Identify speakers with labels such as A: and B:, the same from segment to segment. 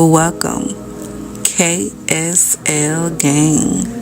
A: Welcome, KSL Gang.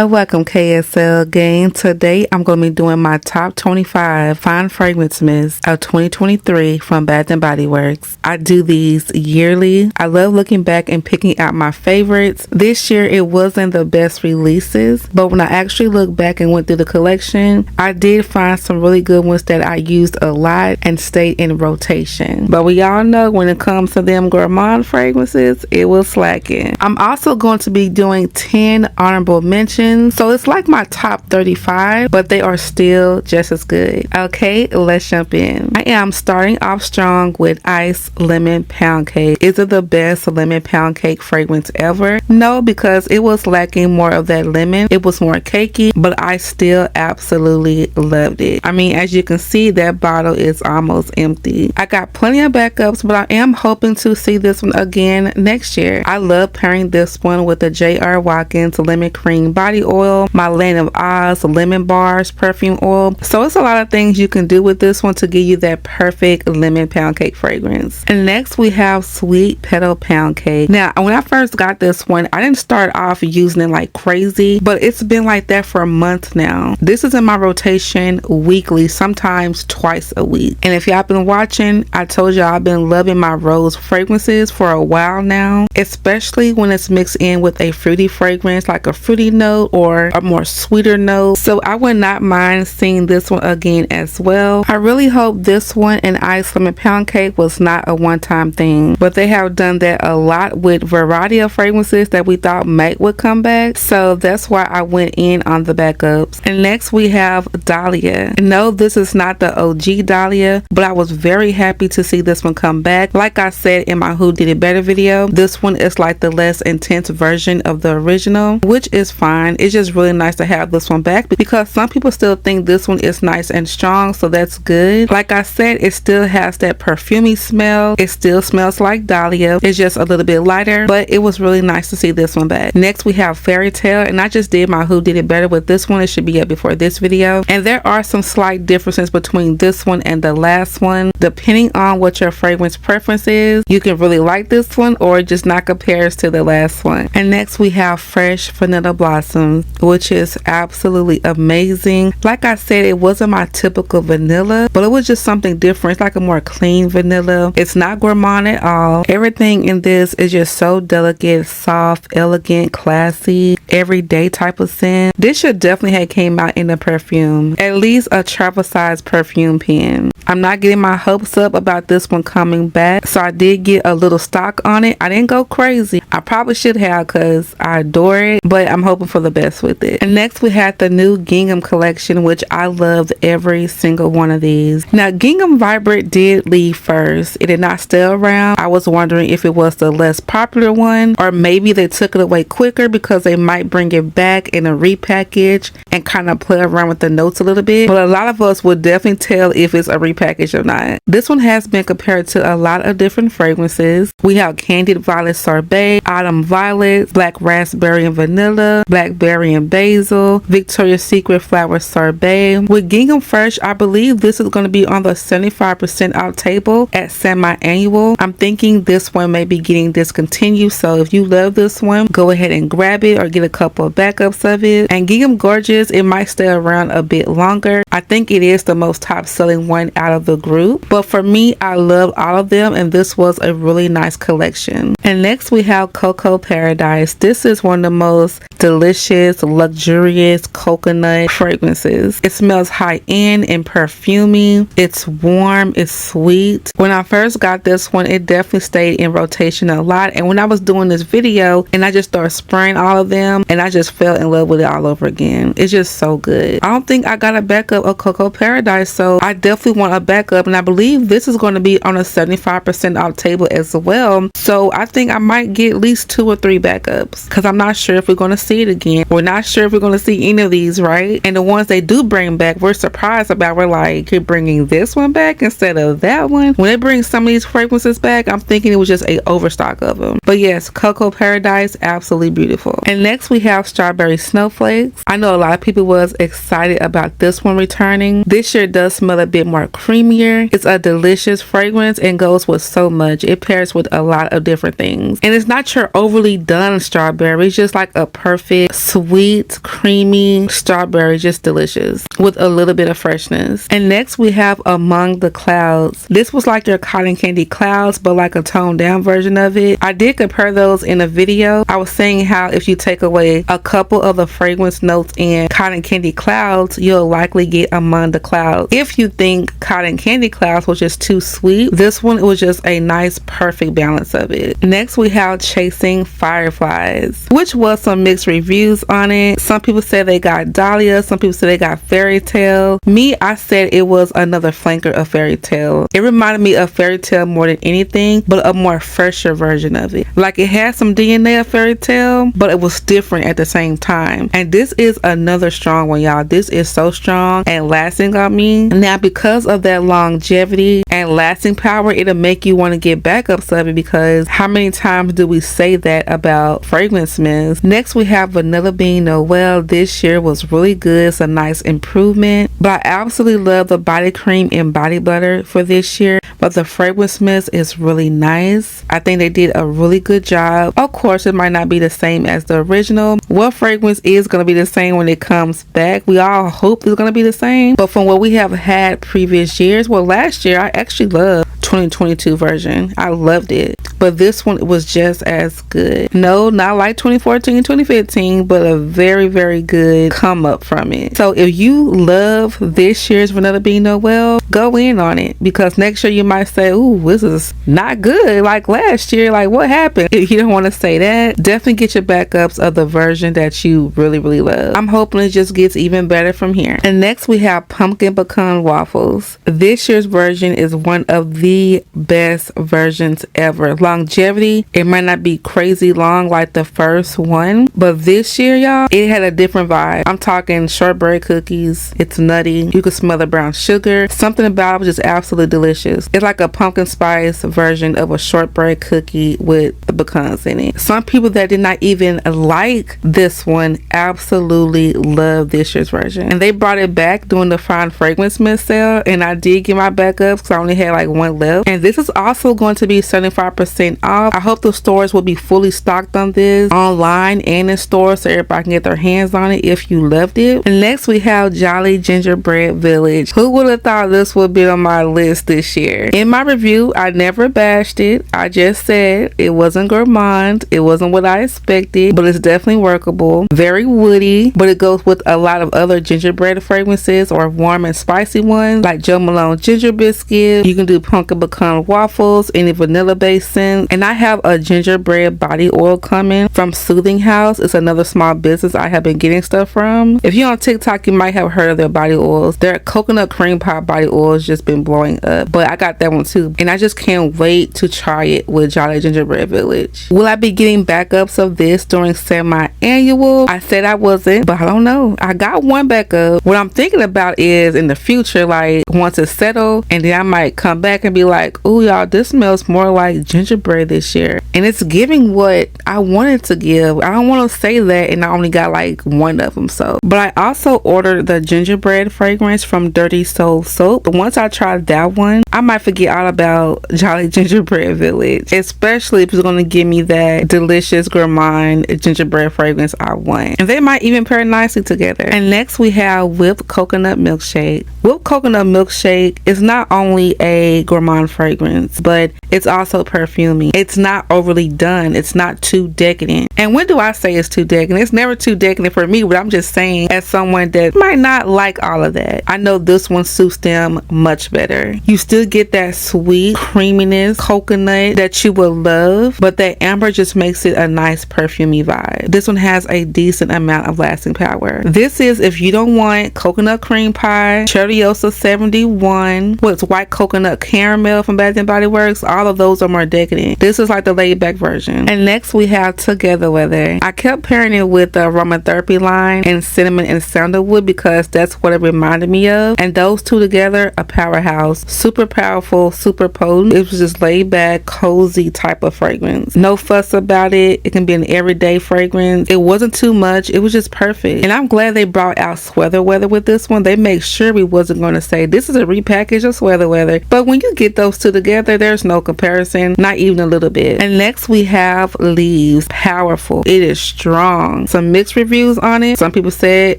A: Welcome KSL Gang. Today I'm going to be doing my top 25 fine fragrance mists of 2023 from Bath & Body Works. I do these yearly. I love looking back and picking out my favorites. This year it wasn't the best releases, but when I actually look back and went through the collection, I did find some really good ones that I used a lot and stayed in rotation. But we all know when it comes to them gourmand fragrances, it was slacking. I'm also going to be doing 10 honorable mentions. So it's like my top 35, but they are still just as good. Okay, let's jump in. I am starting off strong with Ice Lemon Pound Cake. Is it the best lemon pound cake fragrance ever? No, because it was lacking more of that lemon. It was more cakey, but I still absolutely loved it. I mean, as you can see, that bottle is almost empty. I got plenty of backups, but I am hoping to see this one again next year. I love pairing this one with the J.R. Watkins Lemon Cream Body Oil, my Land of Oz Lemon Bars Perfume Oil. So it's a lot of things you can do with this one to give you that perfect lemon pound cake fragrance. And next we have Sweet Petal Pound Cake. Now, when I first got this one, I didn't start off using it like crazy, but it's been like that for a month now. This is in my rotation weekly, sometimes twice a week. And if y'all been watching, I told y'all I've been loving my rose fragrances for a while now, especially when it's mixed in with a fruity fragrance like a fruity note or a more sweeter note. So I would not mind seeing this one again as well. I really hope this one and Ice Lemon Pound Cake was not a one-time thing, but they have done that a lot with variety of fragrances that we thought might would come back. So that's why I went in on the backups. And next we have Dahlia. No, this is not the OG Dahlia, but I was very happy to see this one come back. Like I said in my Who Did It Better video, this one is like the less intense version of the original, which is fine. It's just really nice to have this one back because some people still think this one is nice and strong, so that's good. Like I said, it still has that perfumey smell. It still smells like Dahlia. It's just a little bit lighter, but it was really nice to see this one back. Next we have Fairy Tale, and I just did my Who Did It Better with this one. It should be up before this video, and there are some slight differences between this one and the last one. Depending on what your fragrance preference is, you can really like this one or it just not compares to the last one. And next we have Fresh Vanilla Blossoms, which is absolutely amazing. Like I said, it wasn't my typical vanilla, but it was just something different. It's like a more clean vanilla. It's not gourmand at all. Everything in this is just so delicate, soft, elegant, classy, everyday type of scent. This should definitely have came out in a perfume, at least a travel size perfume pen. I'm not getting my hopes up about this one coming back, so I did get a little stock on it. I didn't go crazy. I probably should have because I adore it, but I'm hoping for the best with it. And next we had the new Gingham collection, which I loved every single one of these. Now Gingham Vibrant did leave first. It did not stay around. I was wondering if it was the less popular one or maybe they took it away quicker because they might bring it back in a repackage and kind of play around with the notes a little bit. But a lot of us would definitely tell if it's a repackage or not. This one has been compared to a lot of different fragrances. We have Candied Violet Sorbet, Autumn Violet, Black Raspberry and Vanilla, Blackberry and Basil, Victoria's Secret Flower Sorbet. With Gingham Fresh, I believe this is going to be on the 75% off table at semi-annual. I'm thinking this one may be getting discontinued, so if you love this one, go ahead and grab it or get a couple of backups of it. And Gingham Gorgeous, it might stay around a bit longer. I think it is the most top selling one out of the group, but for me, I love all of them and this was a really nice collection. And next we have Cocoa Paradise. This is one of the most delicious, luxurious coconut fragrances. It smells high-end and perfumey. It's warm, it's sweet. When I first got this one, it definitely stayed in rotation a lot, and when I was doing this video and I just started spraying all of them, Gingham, and I just fell in love with it all over again. It's just so good. I don't think I got a backup of Cocoa Paradise, so I definitely want a backup, and I believe this is going to be on a 75% off table as well. So I think I might get at least 2 or 3 backups, because I'm not sure if we're going to see it again. We're not sure if we're going to see any of these, right? And the ones they do bring back, we're surprised about. We're like, you're bringing this one back instead of that one. When they bring some of these fragrances back, I'm thinking it was just a overstock of them. But yes, Cocoa Paradise, absolutely beautiful. And next we have Strawberry Snowflakes. I know a lot of people was excited about this one returning. This year does smell a bit more creamier. It's a delicious fragrance and goes with so much. It pairs with a lot of different things. And it's not your overly done strawberry. It's just like a perfect, sweet, creamy strawberry, just delicious with a little bit of freshness. And next we have Among the Clouds. This was like your cotton candy clouds, but like a toned down version of it. I did compare those in a video. I was saying how if you take away a couple of the fragrance notes in cotton candy clouds, you'll likely get Among the Clouds. If you think cotton candy clouds was just too sweet, this one was just a nice perfect balance of it. Next we have Chasing Fireflies, which was some mixed reviews on it. Some people said they got Dahlia, some people said they got Fairy Tale. Me, I said it was another flanker of Fairy Tale. It reminded me of Fairy Tale more than anything, but a more fresher version of it. Like it had some DNA of Fairy Tale, but it was different at the same time. And this is another strong one, y'all. This is so strong and lasting on me. Now, because of that longevity and lasting power, it'll make you want to get backups of it, because how many times do we say that about fragrance mints? Next we have Vanilla Bean Noel. This year was really good. It's a nice improvement, but I absolutely love the body cream and body butter for this year. But the fragrance mist is really nice. I think they did a really good job. Of course, it might not be the same as the original. What fragrance is going to be the same when it comes back? We all hope it's going to be the same. But from what we have had previous years, well, last year I actually loved 2022 version. I loved it. But this one was just as good. No, not like 2014, 2015, but a very, very good come up from it. So if you love this year's Vanilla Bean Noel, go in on it, because next year you might say, ooh, this is not good like last year. Like, what happened? If you don't want to say that, definitely get your backups of the version that you really, really love. I'm hoping it just gets even better from here. And next we have Pumpkin Pecan Waffles. This year's version is one of the best versions ever. Longevity, it might not be crazy long like the first one, but this year, y'all, it had a different vibe. I'm talking shortbread cookies. It's nutty. You can smell the brown sugar. Something about it was just absolutely delicious. It's like a pumpkin spice version of a shortbread cookie with the pecans in it. Some people that did not even like this one absolutely love this year's version, and they brought it back during the Fine Fragrance Mist sale, and I did get my backups because I only had like one left. And this is also going to be 75% off. I hope the stores will be fully stocked on this online and in stores, so everybody can get their hands on it if you loved it. And next we have Jolly Gingerbread Village. Who would have thought this would be on my list this year? In my review, I never bashed it. I just said it wasn't gourmand. It wasn't what I expected, but it's definitely workable. Very woody, but it goes with a lot of other gingerbread fragrances or warm and spicy ones like Joe Malone ginger biscuit. You can do pumpkin pecan waffles, any vanilla based scent. And I have a gingerbread body oil coming from Soothing House. It's another small business I have been getting stuff from. If you're on TikTok, you might have heard of their body oils. Their coconut cream pie body oil has just been blowing up, but I got that one too, and I just can't wait to try it with Jolly Gingerbread Village. Will I be getting backups of this during semi-annual? I said I wasn't, but I don't know. I got one backup. What I'm thinking about is in the future, like once it's settled, and then I might come back and be like, oh y'all, this smells more like gingerbread this year, and it's giving what I wanted to give. I don't want to say that and I only got like one of them. So, but I also ordered the gingerbread fragrance from Dirty Soul Soap. But once I tried that one, I might forget all about Jolly Gingerbread Village, especially if it's going to give me that delicious gourmand gingerbread fragrance I want. And they might even pair nicely together. And next we have Whipped Coconut Milkshake. Whipped Coconut Milkshake is not only a gourmand fragrance, but it's also perfuming. It's not overly done. It's not too too decadent. And when do I say it's too decadent? It's never too decadent for me, but I'm just saying as someone that might not like all of that, I know this one suits them much better. You still get that sweet creaminess, coconut that you will love, but that amber just makes it a nice perfumey vibe. This one has a decent amount of lasting power. This is if you don't want coconut cream pie, Cherryosa 71, what's white coconut caramel from Bath & Body Works, all of those are more decadent. This is like the laid back version. And next we have Together Weather. I kept pairing it with the aromatherapy line and cinnamon and sandalwood because that's what it reminded me of. And those two together, a powerhouse. Super powerful, super potent. It was just laid back, cozy type of fragrance. No fuss about it. It can be an everyday fragrance. It wasn't too much. It was just perfect. And I'm glad they brought out Sweater Weather with this one. They make sure we wasn't going to say this is a repackage of Sweater Weather. But when you get those two together, there's no comparison, not even a little bit. And next we have Leaves. Powerful. It is strong. Some mixed reviews on it. Some people said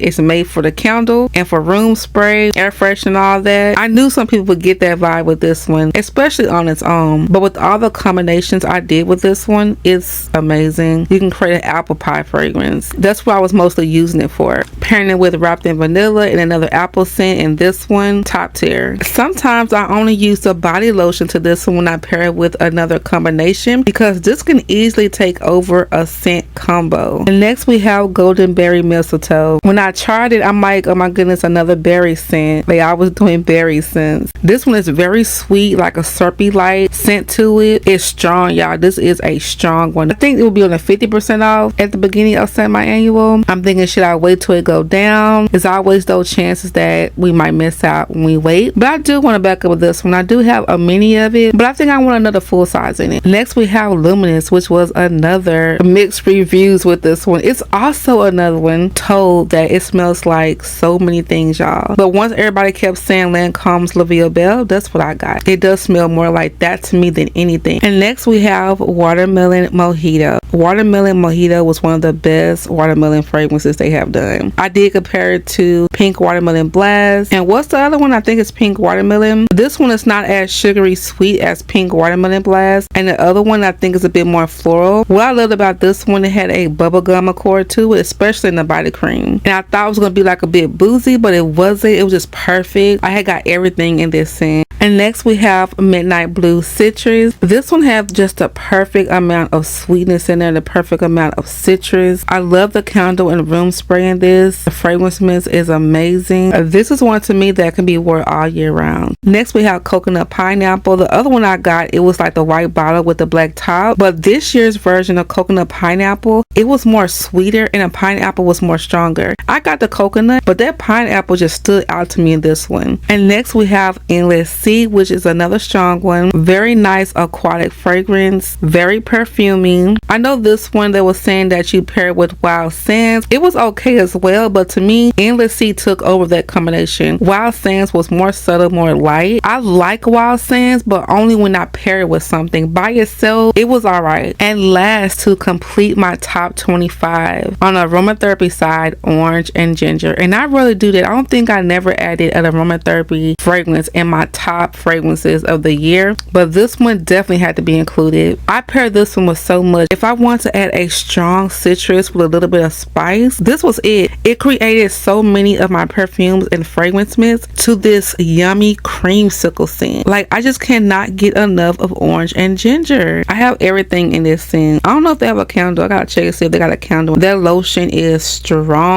A: it's made for the candle and for room spray, air fresh and all that. I knew some people would get that vibe with this one, especially on its own. But with all the combinations I did with this one, it's amazing. You can create an apple pie fragrance. That's what I was mostly using it for. Pairing it with Wrapped in Vanilla and another apple scent, and this one, top tier. Sometimes I only use the body lotion to this one when I pair it with another combination because this can easily take over a scent combo. And next we have Golden Berry Mistletoe. When I tried it, I'm like, oh my goodness, another berry scent. They always doing berry scents. This one is very sweet, like a syrupy light scent to it. It's strong, y'all. This is a strong one. I think it will be on a 50% off at the beginning of semi-annual. I'm thinking, should I wait till it go down? There's always those chances that we might miss out when we wait. But I do want to back up with this one. I do have a mini of it, but I think I want another full size in it. Next we have Luminous, which was another mixed reviews with this one. It's also another one told that it smells like so many things, y'all. But once everybody kept saying Lancome's La Vie Belle, that's what I got. It does smell more like that to me than anything. And next we have Watermelon Mojito. Watermelon Mojito was one of the best watermelon fragrances they have done. I did compare it to Pink Watermelon Blast. And what's the other one? I think it's Pink Watermelon. This one is not as sugary sweet as Pink Watermelon Blast. And the other one I think is a bit more floral. What I loved about this one, it had a bubblegum accord to it, especially in the body cream. And I thought it was going to be like a bit boozy, but it wasn't. It was just perfect. I had got everything in this scent. And next we have Midnight Blue Citrus. This one has just a perfect amount of sweetness in there, the perfect amount of citrus. I love the candle and room spray in this. The fragrance mist is amazing. This is one to me that can be worn all year round. Next we have Coconut Pineapple. The other one I got, it was like the white bottle with the black top. But this year's version of Coconut Pineapple, it was more sweeter and the pineapple was more stronger. I got the coconut, but that pineapple just stood out to me in this one. And next we have Endless Sea, which is another strong one. Very nice aquatic fragrance, very perfuming. I know this one that was saying that you pair it with Wild Sands. It was okay as well, but to me, Endless Sea took over that combination. Wild Sands was more subtle, more light. I like Wild Sands, but only when I pair it with something. By itself, it was alright. And last, to complete my top 25, on the aromatherapy side, orange and ginger. And I really do that. I don't think I never added an aromatherapy fragrance in my top fragrances of the year, but this one definitely had to be included. I paired this one with so much. If I want to add a strong citrus with a little bit of spice, this was it. It created so many of my perfumes and fragrance mist to this yummy creamsicle scent. Like, I just cannot get enough of orange and ginger. I have everything in this scent. I don't know if they have a candle. I gotta check and see if they got a candle. Their lotion is strong.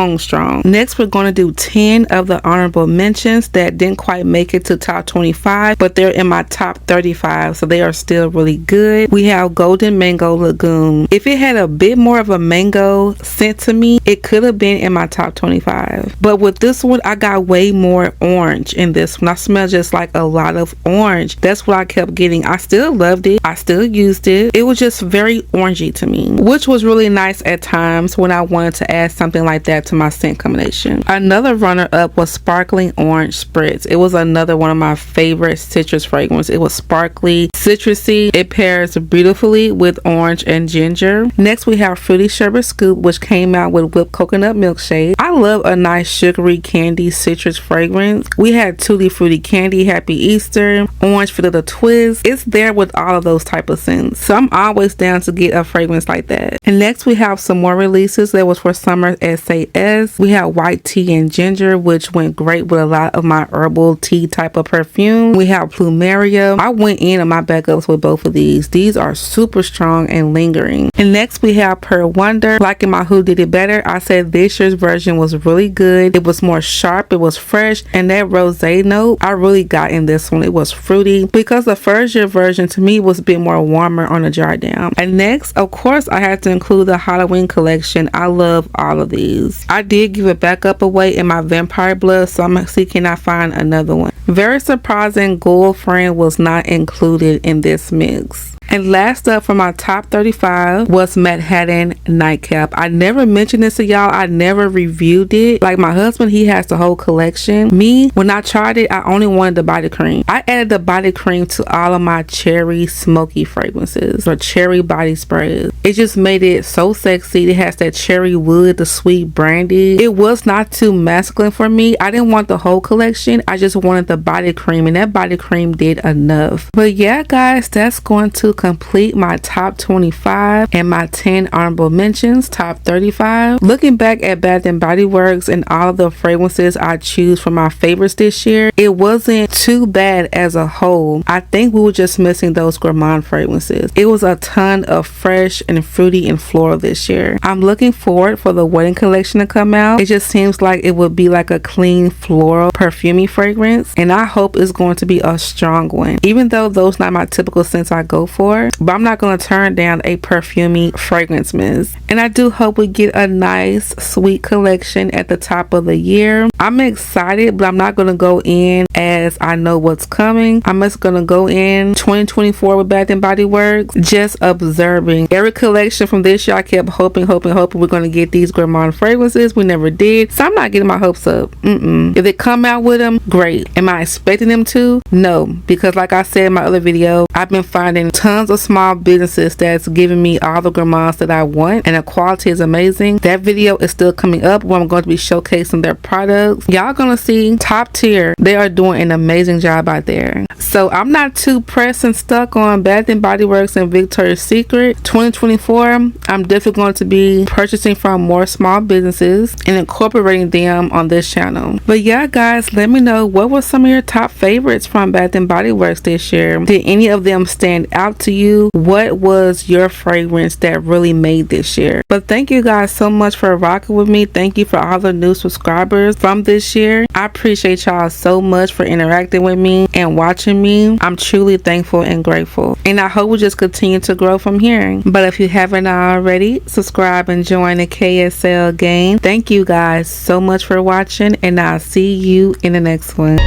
A: Next, we're going to do 10 of the honorable mentions that didn't quite make it to top 25, but they're in my top 35, so they are still really good. We have Golden Mango Lagoon. If it had a bit more of a mango scent to me, it could have been in my top 25. But with this one, I got way more orange in this one. I smell just like a lot of orange. That's what I kept getting. I still loved it. I still used it. It was just very orangey to me, which was really nice at times when I wanted to add something like that to my scent combination. Another runner-up was Sparkling Orange Spritz. It was another one of my favorite citrus fragrance. It was sparkly, citrusy. It pairs beautifully with orange and ginger. Next, we have Fruity Sherbet Scoop, which came out with whipped coconut milkshake. I love a nice sugary candy citrus fragrance. We had Tutti Frutti Candy, Happy Easter, Orange Vanilla Twist. It's there with all of those type of scents. So I'm always down to get a a fragrance like that. And next we have some more releases that was for summer SAS. We have white tea and ginger, which went great with a lot of my herbal tea type of perfume. We have plumeria. I went in on my backups with both of these. These are super strong and lingering. And next we have Pearl Wonder. Like in my Who Did It Better, I said this year's version was really good. It was more sharp, it was fresh, and that rosé note I really got in this one. It was fruity because the first year version to me was a bit more warmer on the dry down. And next, of course, I had to include the Halloween collection. I love all of these. I did give a backup away in my Vampire Blood, so I'm see can I find another one. Very surprising, Girlfriend was not included in this mix. And last up for my top 35 was Manhattan Nightcap. I never mentioned this to y'all. I never reviewed it. Like my husband, he has the whole collection. Me, when I tried it, I only wanted the body cream. I added the body cream to all of my cherry smoky fragrances or cherry body sprays. It just made it so sexy. It has that cherry wood, the sweet brandy. It was not too masculine for me. I didn't want the whole collection. I just wanted the body cream, and that body cream did enough. But yeah, guys, that's going to complete my top 25 and my 10 honorable mentions, top 35. Looking back at Bath & Body Works and all of the fragrances I choose for my favorites this year, it wasn't too bad as a whole. I think we were just missing those gourmand fragrances. It was a ton of fresh and fruity and floral this year. I'm looking forward for the wedding collection to come out. It just seems like it would be like a clean floral perfumey fragrance, and I hope it's going to be a strong one, even though those not my typical scents I go for. But I'm not going to turn down a perfumey fragrance mist. And I do hope we get a nice sweet collection at the top of the year. I'm excited, but I'm not going to go in as I know what's coming. I'm just going to go in 2024 with Bath & Body Works just observing. Every collection from this year I kept hoping we're going to get these gourmand fragrances. We never did, so I'm not getting my hopes up. If they come out with them, great. Am I expecting them to? No, because like I said in my other video, I've been finding tons of small businesses that's giving me all the gourmands that I want, and the quality is amazing. That video is still coming up where I'm going to be showcasing their products. Y'all gonna see top tier. They are doing an amazing job out there. So I'm not too pressed and stuck on Bath & Body Works and Victoria's Secret. 2024, I'm definitely going to be purchasing from more small businesses and incorporating them on this channel. But yeah, guys, let me know what were some of your top favorites from Bath & Body Works this year. Did any of them stand out to you? What was your fragrance that really made this year? But thank you guys so much for rocking with me. Thank you for all the new subscribers from this year. I appreciate y'all so much for interacting with me and watching me. I'm truly thankful and grateful, and I hope we just continue to grow from here. But if you haven't already, subscribe and join the KSL gang. Thank you guys so much for watching, and I'll see you in the next one.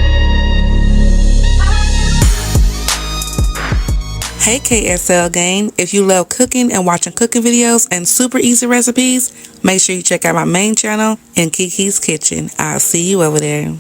A: Hey KSL gang, if you love cooking and watching cooking videos and super easy recipes, make sure you check out my main channel in Keke's Kitchen. I'll see you over there.